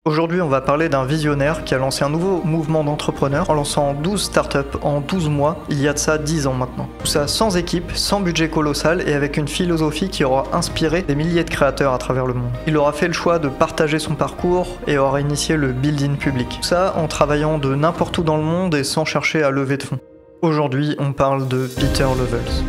Aujourd'hui, on va parler d'un visionnaire qui a lancé un nouveau mouvement d'entrepreneurs en lançant 12 startups en 12 mois, il y a de ça 10 ans maintenant. Tout ça sans équipe, sans budget colossal et avec une philosophie qui aura inspiré des milliers de créateurs à travers le monde. Il aura fait le choix de partager son parcours et aura initié le building public. Tout ça en travaillant de n'importe où dans le monde et sans chercher à lever de fonds. Aujourd'hui, on parle de Pieter Levels.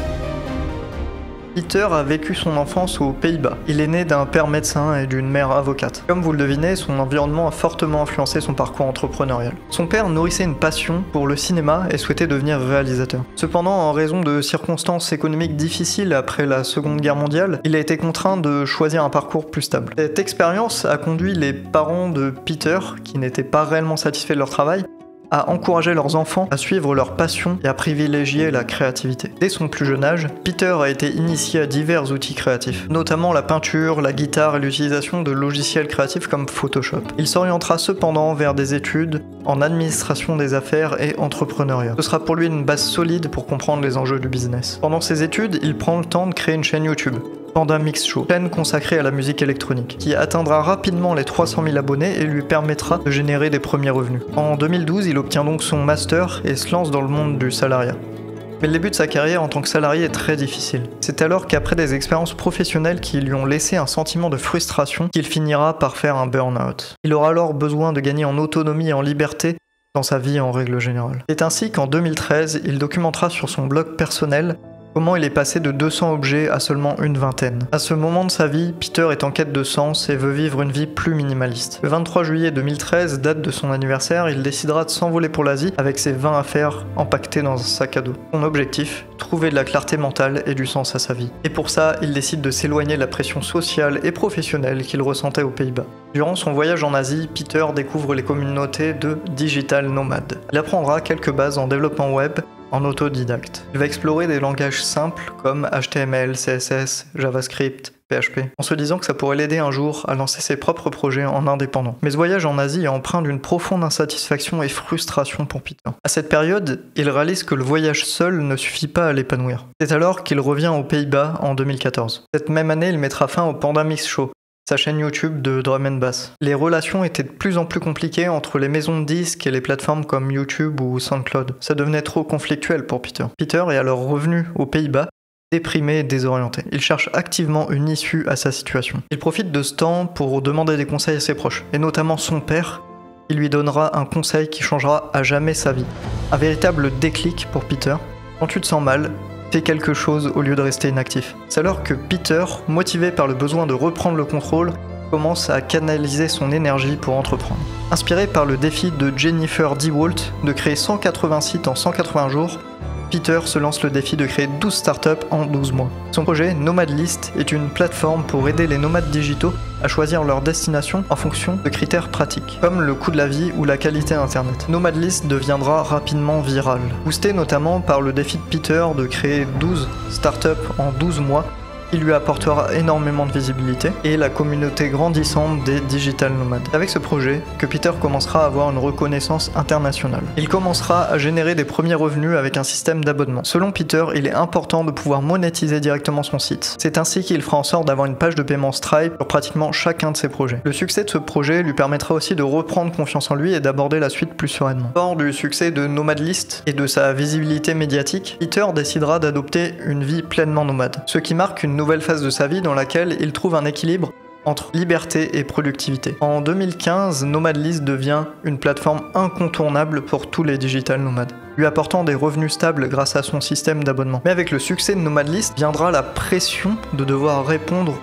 Pieter a vécu son enfance aux Pays-Bas. Il est né d'un père médecin et d'une mère avocate. Comme vous le devinez, son environnement a fortement influencé son parcours entrepreneurial. Son père nourrissait une passion pour le cinéma et souhaitait devenir réalisateur. Cependant, en raison de circonstances économiques difficiles après la Seconde Guerre mondiale, il a été contraint de choisir un parcours plus stable. Cette expérience a conduit les parents de Pieter, qui n'étaient pas réellement satisfaits de leur travail, à encourager leurs enfants à suivre leur passion et à privilégier la créativité. Dès son plus jeune âge, Pieter a été initié à divers outils créatifs, notamment la peinture, la guitare et l'utilisation de logiciels créatifs comme Photoshop. Il s'orientera cependant vers des études en administration des affaires et entrepreneuriat. Ce sera pour lui une base solide pour comprendre les enjeux du business. Pendant ses études, il prend le temps de créer une chaîne YouTube, Panda Mix Show, chaîne consacrée à la musique électronique, qui atteindra rapidement les 300 000 abonnés et lui permettra de générer des premiers revenus. En 2012, il obtient donc son master et se lance dans le monde du salariat. Mais le début de sa carrière en tant que salarié est très difficile. C'est alors qu'après des expériences professionnelles qui lui ont laissé un sentiment de frustration qu'il finira par faire un burn-out. Il aura alors besoin de gagner en autonomie et en liberté dans sa vie en règle générale. C'est ainsi qu'en 2013, il documentera sur son blog personnel comment il est passé de 200 objets à seulement une vingtaine. À ce moment de sa vie, Pieter est en quête de sens et veut vivre une vie plus minimaliste. Le 23 juillet 2013, date de son anniversaire, il décidera de s'envoler pour l'Asie avec ses 20 affaires empaquetées dans un sac à dos. Son objectif, trouver de la clarté mentale et du sens à sa vie. Et pour ça, il décide de s'éloigner de la pression sociale et professionnelle qu'il ressentait aux Pays-Bas. Durant son voyage en Asie, Pieter découvre les communautés de digital nomades. Il apprendra quelques bases en développement web en autodidacte. Il va explorer des langages simples comme HTML, CSS, JavaScript, PHP, en se disant que ça pourrait l'aider un jour à lancer ses propres projets en indépendant. Mais ce voyage en Asie est empreint d'une profonde insatisfaction et frustration pour Pieter. À cette période, il réalise que le voyage seul ne suffit pas à l'épanouir. C'est alors qu'il revient aux Pays-Bas en 2014. Cette même année, il mettra fin au Panda Mix Show, sa chaîne YouTube de drum and bass. Les relations étaient de plus en plus compliquées entre les maisons de disques et les plateformes comme YouTube ou SoundCloud. Ça devenait trop conflictuel pour Pieter. Pieter est alors revenu aux Pays-Bas, déprimé et désorienté. Il cherche activement une issue à sa situation. Il profite de ce temps pour demander des conseils à ses proches, et notamment son père. Il lui donnera un conseil qui changera à jamais sa vie. Un véritable déclic pour Pieter. Quand tu te sens mal, fais quelque chose au lieu de rester inactif. C'est alors que Pieter, motivé par le besoin de reprendre le contrôle, commence à canaliser son énergie pour entreprendre. Inspiré par le défi de Jennifer DeWalt de créer 180 sites en 180 jours, Pieter se lance le défi de créer 12 startups en 12 mois. Son projet Nomadlist est une plateforme pour aider les nomades digitaux à choisir leur destination en fonction de critères pratiques, comme le coût de la vie ou la qualité internet. Nomadlist deviendra rapidement viral, boosté notamment par le défi de Pieter de créer 12 startups en 12 mois, qui lui apportera énormément de visibilité et la communauté grandissante des digital nomades. C'est avec ce projet que Pieter commencera à avoir une reconnaissance internationale. Il commencera à générer des premiers revenus avec un système d'abonnement. Selon Pieter, il est important de pouvoir monétiser directement son site. C'est ainsi qu'il fera en sorte d'avoir une page de paiement Stripe pour pratiquement chacun de ses projets. Le succès de ce projet lui permettra aussi de reprendre confiance en lui et d'aborder la suite plus sereinement. Fort du succès de Nomadlist et de sa visibilité médiatique, Pieter décidera d'adopter une vie pleinement nomade, ce qui marque une nouvelle phase de sa vie dans laquelle il trouve un équilibre entre liberté et productivité. En 2015, Nomadlist devient une plateforme incontournable pour tous les digital nomades, lui apportant des revenus stables grâce à son système d'abonnement. Mais avec le succès de Nomadlist viendra la pression de devoir répondre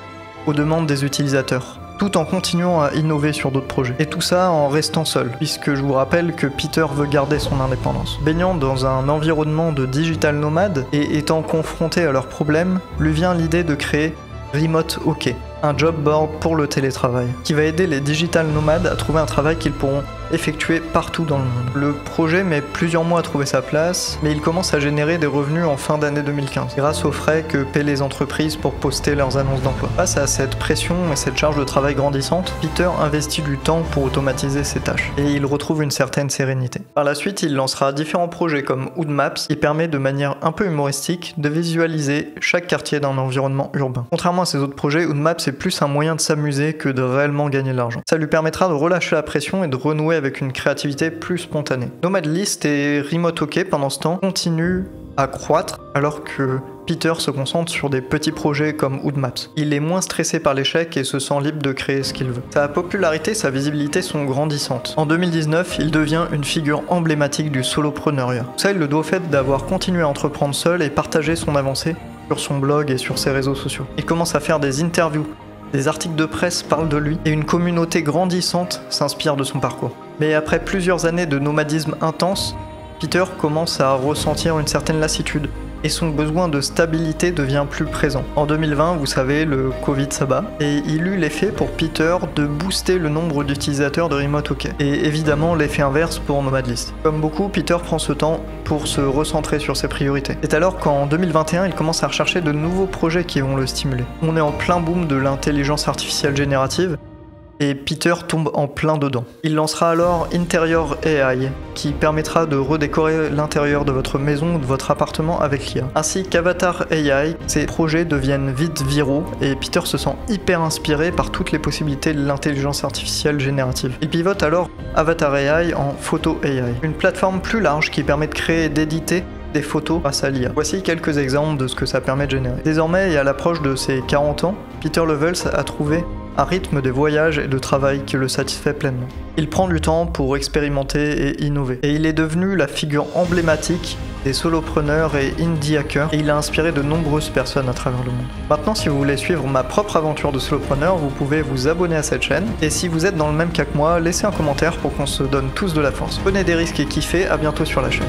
aux demandes des utilisateurs, tout en continuant à innover sur d'autres projets. Et tout ça en restant seul, puisque je vous rappelle que Pieter veut garder son indépendance. Baignant dans un environnement de digital nomade et étant confronté à leurs problèmes, lui vient l'idée de créer Remote OK, un job board pour le télétravail, qui va aider les digital nomades à trouver un travail qu'ils pourront effectués partout dans le monde. Le projet met plusieurs mois à trouver sa place, mais il commence à générer des revenus en fin d'année 2015, grâce aux frais que paient les entreprises pour poster leurs annonces d'emploi. Face à cette pression et cette charge de travail grandissante, Peter investit du temps pour automatiser ses tâches, et il retrouve une certaine sérénité. Par la suite, il lancera différents projets comme Hood Maps, qui permet de manière un peu humoristique de visualiser chaque quartier d'un environnement urbain. Contrairement à ses autres projets, Hood Maps est plus un moyen de s'amuser que de réellement gagner de l'argent. Ça lui permettra de relâcher la pression et de renouer avec une créativité plus spontanée. Nomad List et Remote OK pendant ce temps continuent à croître alors que Peter se concentre sur des petits projets comme Hood Maps. Il est moins stressé par l'échec et se sent libre de créer ce qu'il veut. Sa popularité et sa visibilité sont grandissantes. En 2019, il devient une figure emblématique du solopreneuriat. Ça, il le doit au fait d'avoir continué à entreprendre seul et partager son avancée sur son blog et sur ses réseaux sociaux. Il commence à faire des interviews, des articles de presse parlent de lui et une communauté grandissante s'inspire de son parcours. Mais après plusieurs années de nomadisme intense, Peter commence à ressentir une certaine lassitude et son besoin de stabilité devient plus présent. En 2020, vous savez, le Covid s'abat et il eut l'effet pour Peter de booster le nombre d'utilisateurs de Remote OK. Et évidemment l'effet inverse pour Nomad List. Comme beaucoup, Peter prend ce temps pour se recentrer sur ses priorités. C'est alors qu'en 2021, il commence à rechercher de nouveaux projets qui vont le stimuler. On est en plein boom de l'intelligence artificielle générative, et Peter tombe en plein dedans. Il lancera alors Interior AI, qui permettra de redécorer l'intérieur de votre maison ou de votre appartement avec l'IA. Ainsi qu'Avatar AI, ces projets deviennent vite viraux et Peter se sent hyper inspiré par toutes les possibilités de l'intelligence artificielle générative. Il pivote alors Avatar AI en Photo AI, une plateforme plus large qui permet de créer et d'éditer des photos grâce à l'IA. Voici quelques exemples de ce que ça permet de générer. Désormais, et à l'approche de ses 40 ans, Peter Levels a trouvé un rythme de voyage et de travail qui le satisfait pleinement. Il prend du temps pour expérimenter et innover. Et il est devenu la figure emblématique des solopreneurs et indie hackers et il a inspiré de nombreuses personnes à travers le monde. Maintenant, si vous voulez suivre ma propre aventure de solopreneur, vous pouvez vous abonner à cette chaîne. Et si vous êtes dans le même cas que moi, laissez un commentaire pour qu'on se donne tous de la force. Prenez des risques et kiffez, à bientôt sur la chaîne.